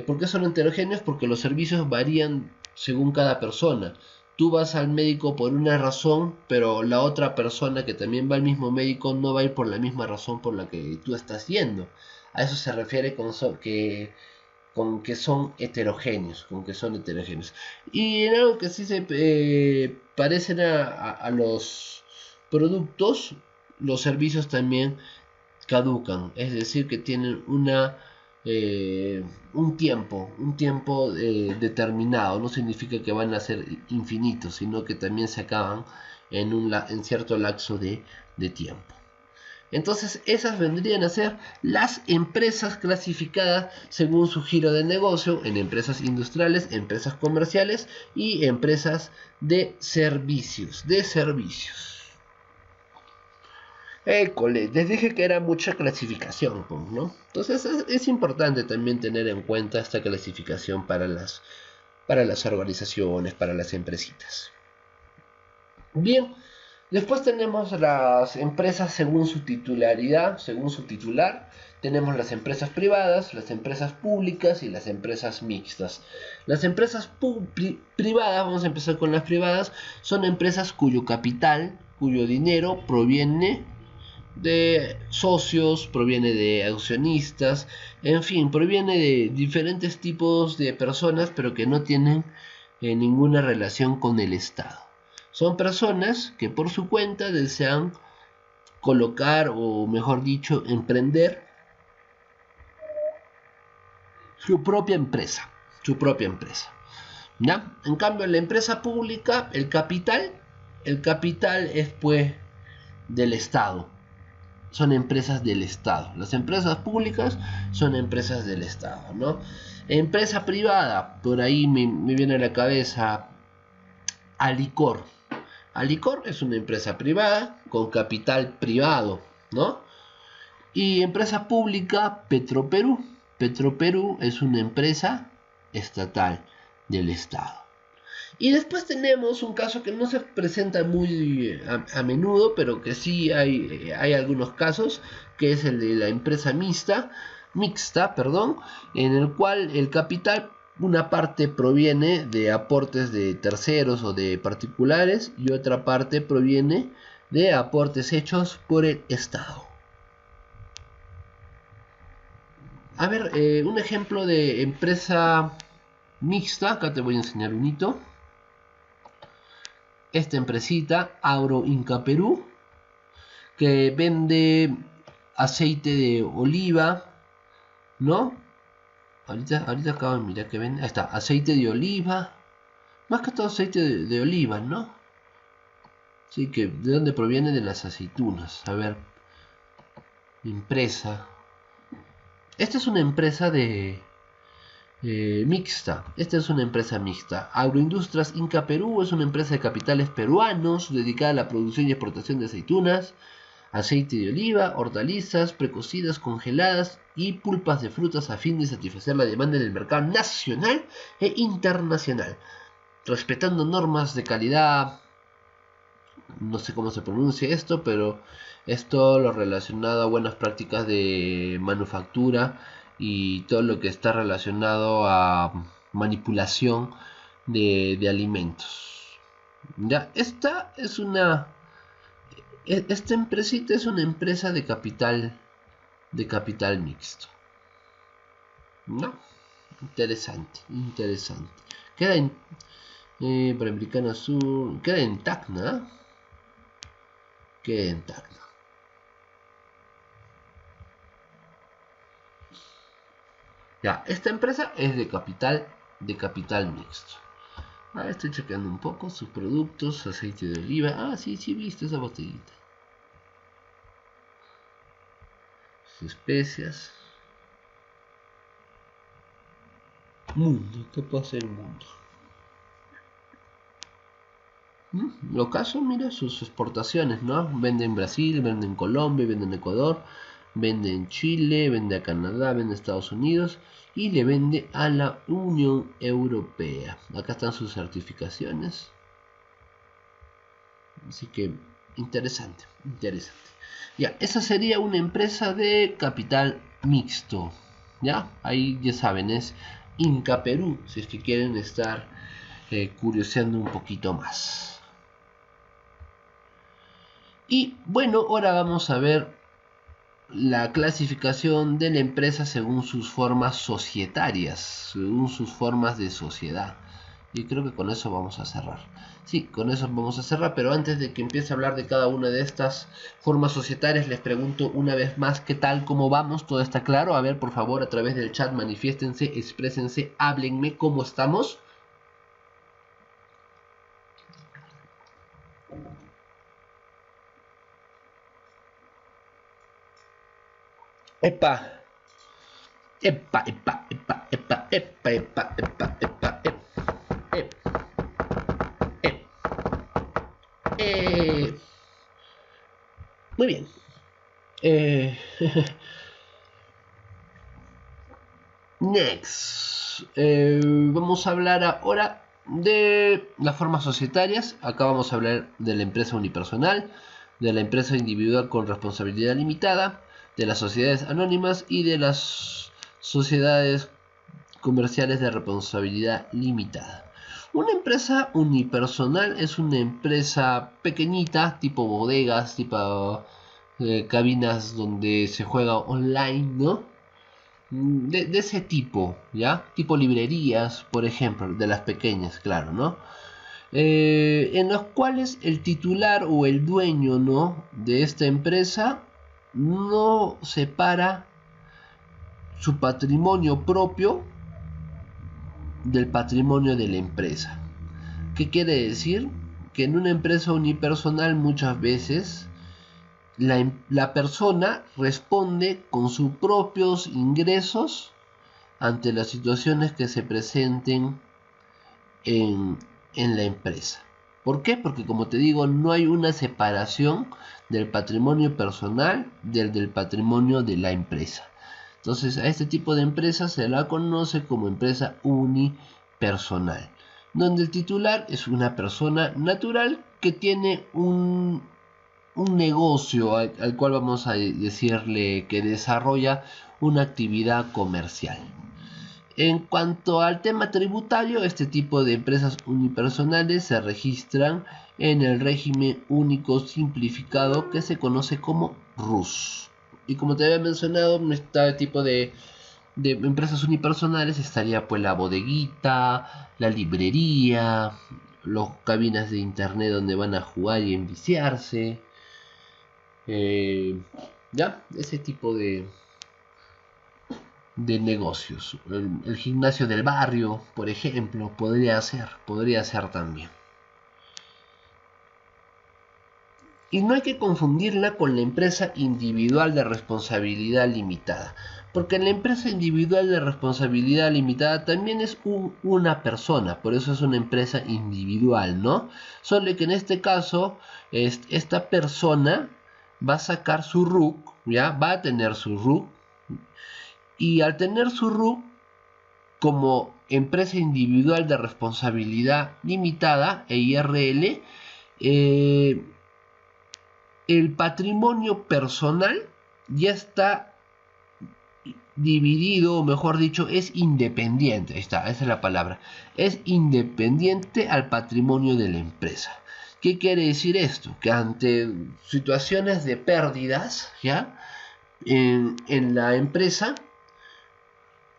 ¿Por qué son heterogéneos? Porque los servicios varían según cada persona. Tú vas al médico por una razón, pero la otra persona que también va al mismo médico no va a ir por la misma razón por la que tú estás yendo. A eso se refiere con que son heterogéneos, Y en algo que sí se parecen a los productos, los servicios también caducan, es decir, que tienen un tiempo determinado. No significa que van a ser infinitos, sino que también se acaban en cierto lapso de tiempo. Entonces esas vendrían a ser las empresas clasificadas según su giro de negocio en empresas industriales, empresas comerciales y empresas de servicios. Les dije que era mucha clasificación, ¿no? Entonces es importante también tener en cuenta esta clasificación para las organizaciones, para las empresitas. Bien, después tenemos las empresas según su titularidad, según su titular. Tenemos las empresas privadas, las empresas públicas y las empresas mixtas. Las empresas privadas, vamos a empezar con las privadas, son empresas cuyo capital, cuyo dinero proviene de socios, proviene de accionistas, en fin, proviene de diferentes tipos de personas, pero que no tienen ninguna relación con el Estado. Son personas que por su cuenta desean colocar, o mejor dicho, emprender su propia empresa. ¿Ya? En cambio, en la empresa pública, el capital es pues del Estado. Son empresas del Estado. Las empresas públicas son empresas del Estado, ¿no? Empresa privada, por ahí me viene a la cabeza Alicor. Alicor es una empresa privada con capital privado, ¿no? Y empresa pública, Petroperú. Petroperú es una empresa estatal del Estado. Y después tenemos un caso que no se presenta muy a menudo, pero que sí hay algunos casos, que es el de la empresa mixta, en el cual el capital, una parte proviene de aportes de terceros o de particulares y otra parte proviene de aportes hechos por el Estado. A ver, un ejemplo de empresa mixta, acá te voy a enseñar un hito. Esta empresita, Agroinca Perú, que vende aceite de oliva, ¿no? Ahorita acabo de mirar que vende. Ahí está, aceite de oliva, Más que todo aceite de oliva, ¿no? Sí, que ¿de dónde proviene? De las aceitunas. A ver, empresa. Esta es una empresa mixta. Esta es una empresa mixta. Agroindustrias Inca Perú es una empresa de capitales peruanos dedicada a la producción y exportación de aceitunas, aceite de oliva, hortalizas, precocidas, congeladas y pulpas de frutas a fin de satisfacer la demanda en el mercado nacional e internacional, respetando normas de calidad. No sé cómo se pronuncia esto, pero es todo lo relacionado a buenas prácticas de manufactura y todo lo que está relacionado a manipulación de alimentos. Ya, esta empresita es una empresa de capital mixto. ¿No? Interesante. Queda en Panamericana Sur, queda en Tacna. Ya, esta empresa es de capital mixto. Estoy chequeando un poco sus productos, aceite de oliva. Sí, viste esa botellita. Sus especias. Mundo, ¿qué pasa en el mundo? Lo caso, mira sus exportaciones, ¿no? Vende en Brasil, vende en Colombia, vende en Ecuador, vende en Chile, vende a Canadá, vende a Estados Unidos y le vende a la Unión Europea. Acá están sus certificaciones. Así que interesante. Ya, esa sería una empresa de capital mixto. Ya, ahí ya saben, es Inca Perú, si es que quieren estar curioseando un poquito más. Y bueno, ahora vamos a ver la clasificación de la empresa según sus formas societarias, según sus formas de sociedad. Y creo que con eso vamos a cerrar. Sí, con eso vamos a cerrar, pero antes de que empiece a hablar de cada una de estas formas societarias, les pregunto una vez más qué tal, cómo vamos, todo está claro. A ver, por favor, a través del chat manifiéstense, exprésense, háblenme, cómo estamos. Epa. Muy bien. Next. Vamos a hablar ahora de las formas societarias. Acá vamos a hablar de la empresa unipersonal, de la empresa individual con responsabilidad limitada, de las sociedades anónimas y de las sociedades comerciales de responsabilidad limitada. Una empresa unipersonal es una empresa pequeñita, tipo bodegas, tipo cabinas donde se juega online, ¿no? De ese tipo, ¿ya? Tipo librerías, por ejemplo, de las pequeñas, claro, ¿no? En los cuales el titular o el dueño, ¿no?, de esta empresa no separa su patrimonio propio del patrimonio de la empresa. ¿Qué quiere decir? Que en una empresa unipersonal muchas veces la persona responde con sus propios ingresos ante las situaciones que se presenten en la empresa. ¿Por qué? Porque, como te digo, no hay una separación del patrimonio personal del patrimonio de la empresa. Entonces, a este tipo de empresa se la conoce como empresa unipersonal, donde el titular es una persona natural que tiene un negocio al cual vamos a decirle que desarrolla una actividad comercial. En cuanto al tema tributario, este tipo de empresas unipersonales se registran en el régimen único simplificado que se conoce como RUS. Y como te había mencionado, este tipo de empresas unipersonales estaría pues la bodeguita, la librería, los cabinas de internet donde van a jugar y enviciarse. Ya, ese tipo de de negocios. El gimnasio del barrio, por ejemplo, podría ser también. Y no hay que confundirla con la empresa individual de responsabilidad limitada, porque la empresa individual de responsabilidad limitada también es una persona, por eso es una empresa individual, ¿no? Solo que en este caso, esta persona va a sacar su RUC, ¿ya? Va a tener su RUC, y al tener su RUC como empresa individual de responsabilidad limitada, EIRL, el patrimonio personal ya está dividido, o mejor dicho, es independiente. Ahí está, esa es la palabra. Es independiente al patrimonio de la empresa. ¿Qué quiere decir esto? Que ante situaciones de pérdidas, ¿ya? En la empresa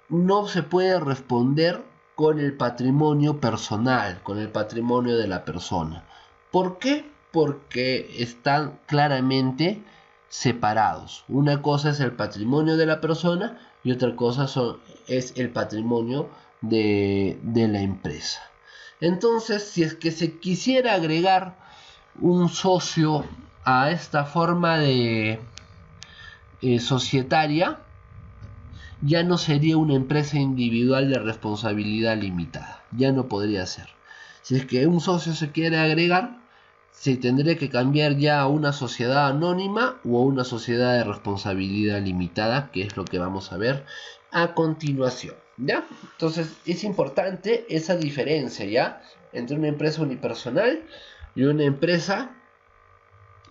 no se puede responder con el patrimonio personal, con el patrimonio de la persona. ¿Por qué? Porque están claramente separados. Una cosa es el patrimonio de la persona y otra cosa es el patrimonio de la empresa. Entonces, si es que se quisiera agregar un socio a esta forma de societaria, ya no sería una empresa individual de responsabilidad limitada. Ya no podría ser. Si es que un socio se quiere agregar, se tendría que cambiar ya a una sociedad anónima o a una sociedad de responsabilidad limitada, que es lo que vamos a ver a continuación, ¿ya? Entonces es importante esa diferencia, ¿ya? Entre una empresa unipersonal y una empresa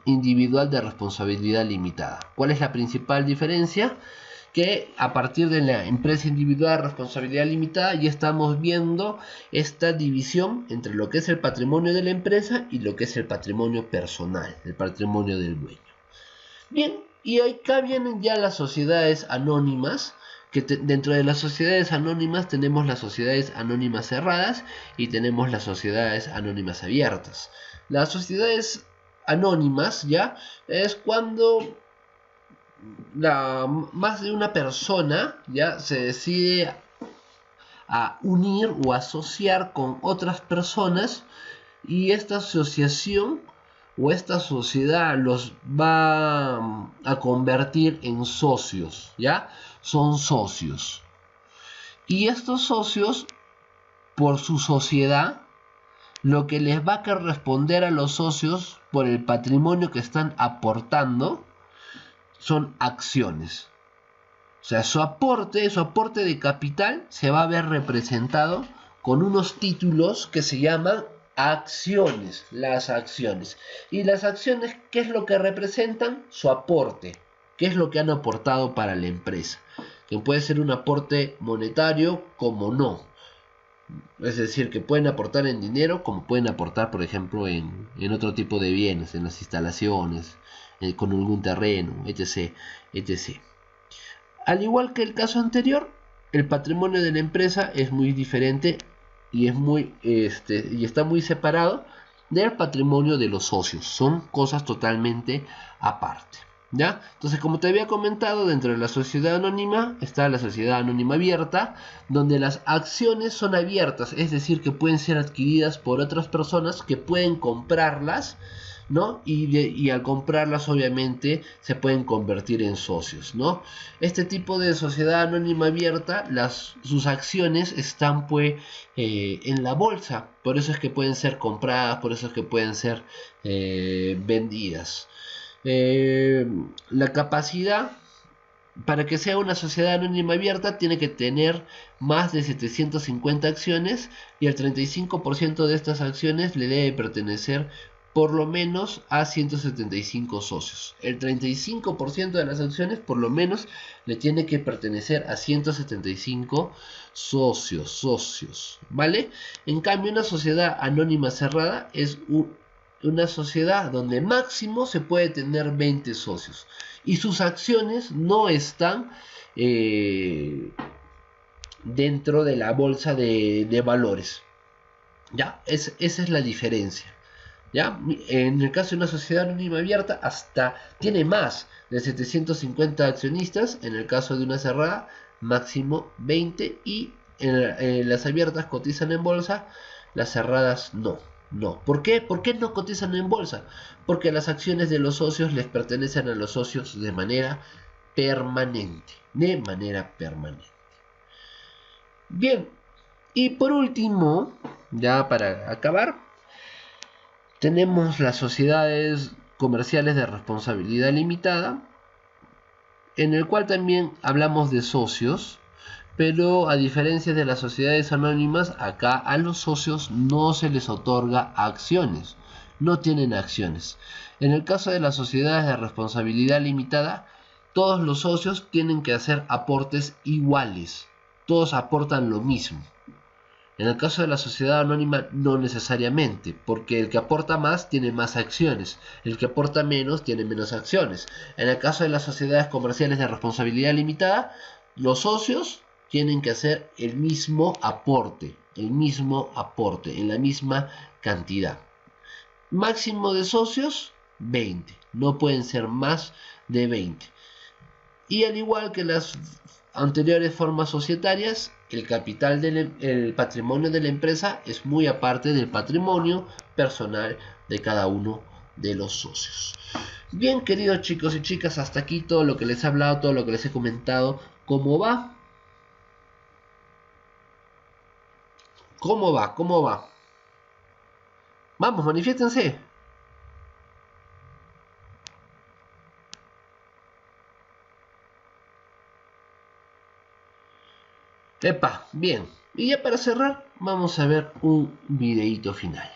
individual de responsabilidad limitada. ¿Cuál es la principal diferencia? Que a partir de la empresa individual de responsabilidad limitada ya estamos viendo esta división entre lo que es el patrimonio de la empresa y lo que es el patrimonio personal, el patrimonio del dueño. Bien, y acá vienen ya las sociedades anónimas, que dentro de las sociedades anónimas tenemos las sociedades anónimas cerradas y tenemos las sociedades anónimas abiertas. Las sociedades anónimas ya es cuando más de una persona ya se decide a unir o asociar con otras personas, y esta asociación o esta sociedad los va a convertir en socios, ¿ya? Son socios. Y estos socios, por su sociedad, lo que les va a corresponder a los socios por el patrimonio que están aportando son acciones. O sea, su aporte de capital se va a ver representado con unos títulos que se llaman acciones, las acciones. Y las acciones, ¿qué es lo que representan? Su aporte, ¿qué es lo que han aportado para la empresa? Que puede ser un aporte monetario como no. Es decir, que pueden aportar en dinero como pueden aportar, por ejemplo, en otro tipo de bienes, en las instalaciones, con algún terreno, etc., etc. Al igual que el caso anterior, el patrimonio de la empresa es muy diferente y está muy separado del patrimonio de los socios. Son cosas totalmente aparte, ¿ya? Entonces, como te había comentado, dentro de la sociedad anónima está la sociedad anónima abierta, donde las acciones son abiertas, es decir, que pueden ser adquiridas por otras personas que pueden comprarlas, ¿no? Y al comprarlas, obviamente, se pueden convertir en socios, ¿no? Este tipo de sociedad anónima abierta, sus acciones están pues en la bolsa, por eso es que pueden ser compradas, por eso es que pueden ser vendidas. La capacidad para que sea una sociedad anónima abierta tiene que tener más de 750 acciones, y el 35% de estas acciones le debe pertenecer por lo menos a 175 socios. El 35% de las acciones por lo menos le tiene que pertenecer a 175 socios, ¿vale? En cambio, una sociedad anónima cerrada es una sociedad donde máximo se puede tener 20 socios y sus acciones no están dentro de la bolsa de valores, ¿ya? Esa es la diferencia, ¿ya? En el caso de una sociedad anónima abierta hasta tiene más de 750 accionistas. En el caso de una cerrada máximo 20, y las abiertas cotizan en bolsa, las cerradas no. No. ¿Por qué? ¿Por qué no cotizan en bolsa? Porque las acciones de los socios les pertenecen a los socios de manera permanente. De manera permanente. Bien. Y por último, ya para acabar, tenemos las sociedades comerciales de responsabilidad limitada, en el cual también hablamos de socios, pero a diferencia de las sociedades anónimas, acá a los socios no se les otorga acciones, no tienen acciones. En el caso de las sociedades de responsabilidad limitada, todos los socios tienen que hacer aportes iguales, todos aportan lo mismo. En el caso de la sociedad anónima no necesariamente, porque el que aporta más tiene más acciones, el que aporta menos tiene menos acciones. En el caso de las sociedades comerciales de responsabilidad limitada, los socios tienen que hacer el mismo aporte, en la misma cantidad. Máximo de socios, 20, no pueden ser más de 20. Y al igual que las anteriores formas societarias, el patrimonio de la empresa es muy aparte del patrimonio personal de cada uno de los socios. Bien, queridos chicos y chicas, hasta aquí todo lo que les he hablado, todo lo que les he comentado. ¿Cómo va? ¿Cómo va? ¿Cómo va? Vamos, manifiéstense. Epa, bien. Y ya para cerrar, vamos a ver un videíto final.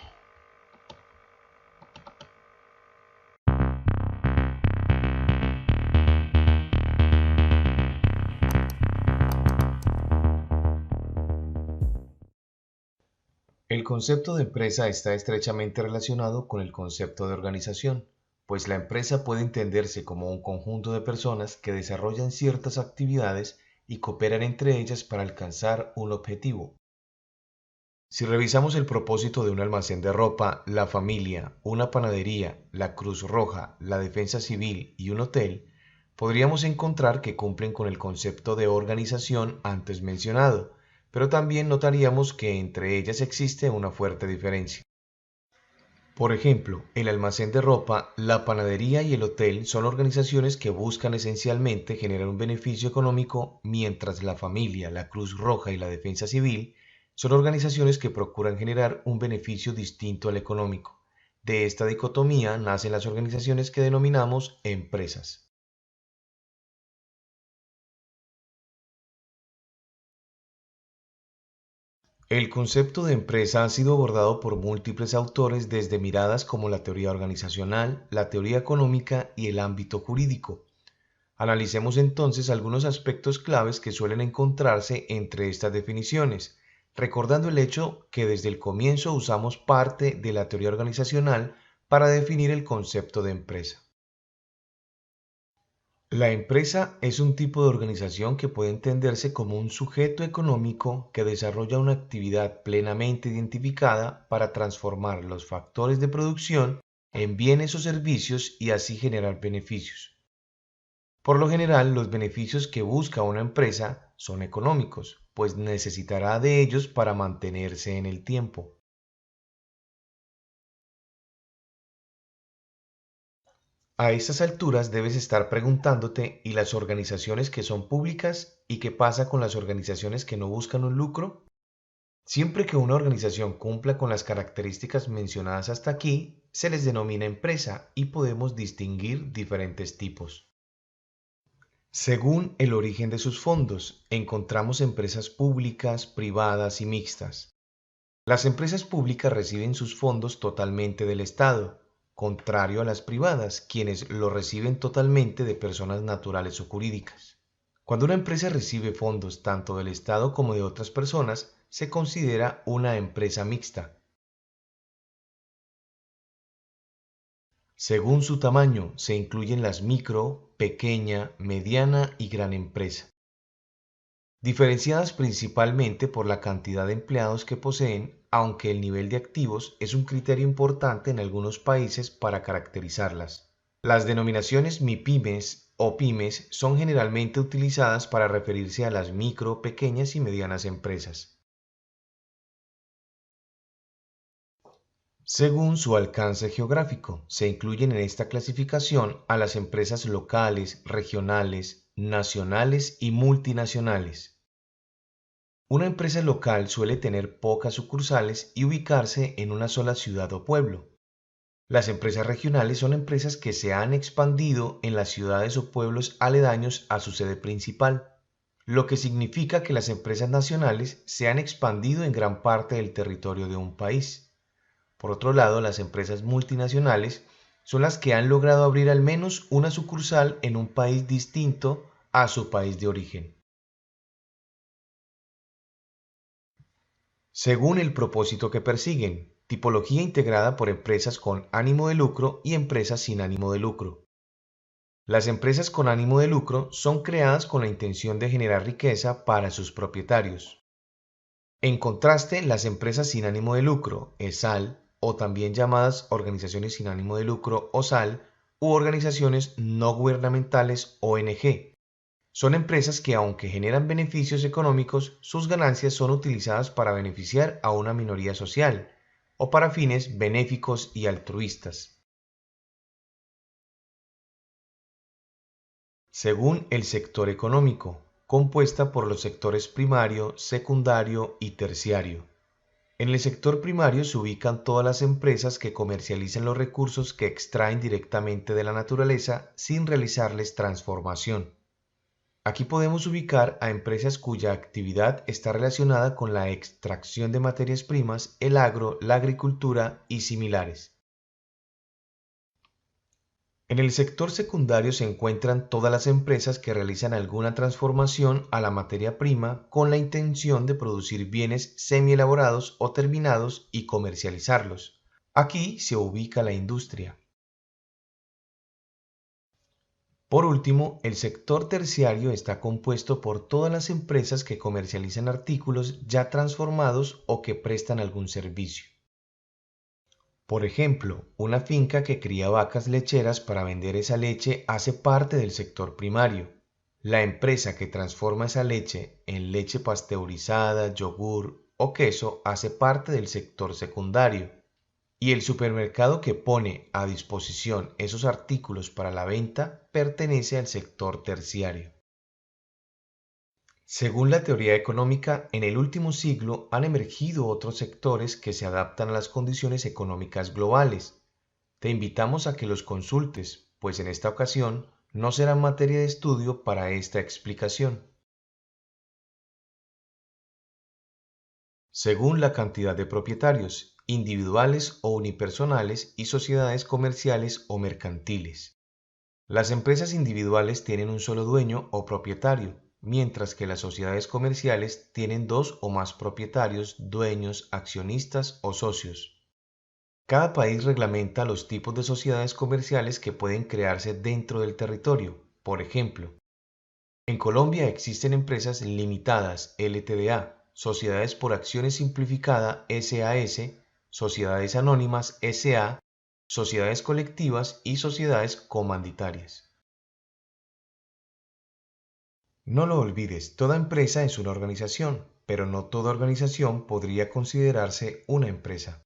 El concepto de empresa está estrechamente relacionado con el concepto de organización, pues la empresa puede entenderse como un conjunto de personas que desarrollan ciertas actividades y cooperan entre ellas para alcanzar un objetivo. Si revisamos el propósito de un almacén de ropa, la familia, una panadería, la Cruz Roja, la Defensa Civil y un hotel, podríamos encontrar que cumplen con el concepto de organización antes mencionado, pero también notaríamos que entre ellas existe una fuerte diferencia. Por ejemplo, el almacén de ropa, la panadería y el hotel son organizaciones que buscan esencialmente generar un beneficio económico, mientras la familia, la Cruz Roja y la Defensa Civil son organizaciones que procuran generar un beneficio distinto al económico. De esta dicotomía nacen las organizaciones que denominamos empresas. El concepto de empresa ha sido abordado por múltiples autores desde miradas como la teoría organizacional, la teoría económica y el ámbito jurídico. Analicemos entonces algunos aspectos claves que suelen encontrarse entre estas definiciones, recordando el hecho que desde el comienzo usamos parte de la teoría organizacional para definir el concepto de empresa. La empresa es un tipo de organización que puede entenderse como un sujeto económico que desarrolla una actividad plenamente identificada para transformar los factores de producción en bienes o servicios y así generar beneficios. Por lo general, los beneficios que busca una empresa son económicos, pues necesitará de ellos para mantenerse en el tiempo. A estas alturas debes estar preguntándote, ¿y las organizaciones que son públicas? ¿Y qué pasa con las organizaciones que no buscan un lucro? Siempre que una organización cumpla con las características mencionadas hasta aquí, se les denomina empresa y podemos distinguir diferentes tipos. Según el origen de sus fondos, encontramos empresas públicas, privadas y mixtas. Las empresas públicas reciben sus fondos totalmente del Estado, contrario a las privadas, quienes lo reciben totalmente de personas naturales o jurídicas. Cuando una empresa recibe fondos tanto del Estado como de otras personas, se considera una empresa mixta. Según su tamaño, se incluyen las micro, pequeña, mediana y gran empresa, diferenciadas principalmente por la cantidad de empleados que poseen, aunque el nivel de activos es un criterio importante en algunos países para caracterizarlas. Las denominaciones MIPYMES o pymes son generalmente utilizadas para referirse a las micro, pequeñas y medianas empresas. Según su alcance geográfico, se incluyen en esta clasificación a las empresas locales, regionales, nacionales y multinacionales. Una empresa local suele tener pocas sucursales y ubicarse en una sola ciudad o pueblo. Las empresas regionales son empresas que se han expandido en las ciudades o pueblos aledaños a su sede principal, lo que significa que las empresas nacionales se han expandido en gran parte del territorio de un país. Por otro lado, las empresas multinacionales son las que han logrado abrir al menos una sucursal en un país distinto a su país de origen. Según el propósito que persiguen, tipología integrada por empresas con ánimo de lucro y empresas sin ánimo de lucro. Las empresas con ánimo de lucro son creadas con la intención de generar riqueza para sus propietarios. En contraste, las empresas sin ánimo de lucro, ESAL, o también llamadas organizaciones sin ánimo de lucro, OSAL, u organizaciones no gubernamentales, ONG, son empresas que, aunque generan beneficios económicos, sus ganancias son utilizadas para beneficiar a una minoría social o para fines benéficos y altruistas. Según el sector económico, compuesta por los sectores primario, secundario y terciario. En el sector primario se ubican todas las empresas que comercializan los recursos que extraen directamente de la naturaleza sin realizarles transformación. Aquí podemos ubicar a empresas cuya actividad está relacionada con la extracción de materias primas, el agro, la agricultura y similares. En el sector secundario se encuentran todas las empresas que realizan alguna transformación a la materia prima con la intención de producir bienes semi-elaborados o terminados y comercializarlos. Aquí se ubica la industria. Por último, el sector terciario está compuesto por todas las empresas que comercializan artículos ya transformados o que prestan algún servicio. Por ejemplo, una finca que cría vacas lecheras para vender esa leche hace parte del sector primario. La empresa que transforma esa leche en leche pasteurizada, yogur o queso hace parte del sector secundario. Y el supermercado que pone a disposición esos artículos para la venta pertenece al sector terciario. Según la teoría económica, en el último siglo han emergido otros sectores que se adaptan a las condiciones económicas globales. Te invitamos a que los consultes, pues en esta ocasión no serán materia de estudio para esta explicación. Según la cantidad de propietarios, individuales o unipersonales y sociedades comerciales o mercantiles. Las empresas individuales tienen un solo dueño o propietario, mientras que las sociedades comerciales tienen dos o más propietarios, dueños, accionistas o socios. Cada país reglamenta los tipos de sociedades comerciales que pueden crearse dentro del territorio. Por ejemplo, en Colombia existen empresas limitadas, LTDA, sociedades por acciones simplificada, SAS, sociedades anónimas, SA, sociedades colectivas y sociedades comanditarias. No lo olvides, toda empresa es una organización, pero no toda organización podría considerarse una empresa.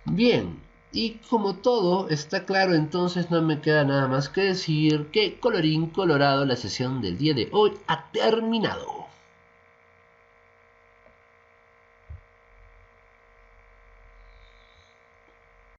Bien, y como todo está claro, entonces no me queda nada más que decir que colorín colorado, la sesión del día de hoy ha terminado.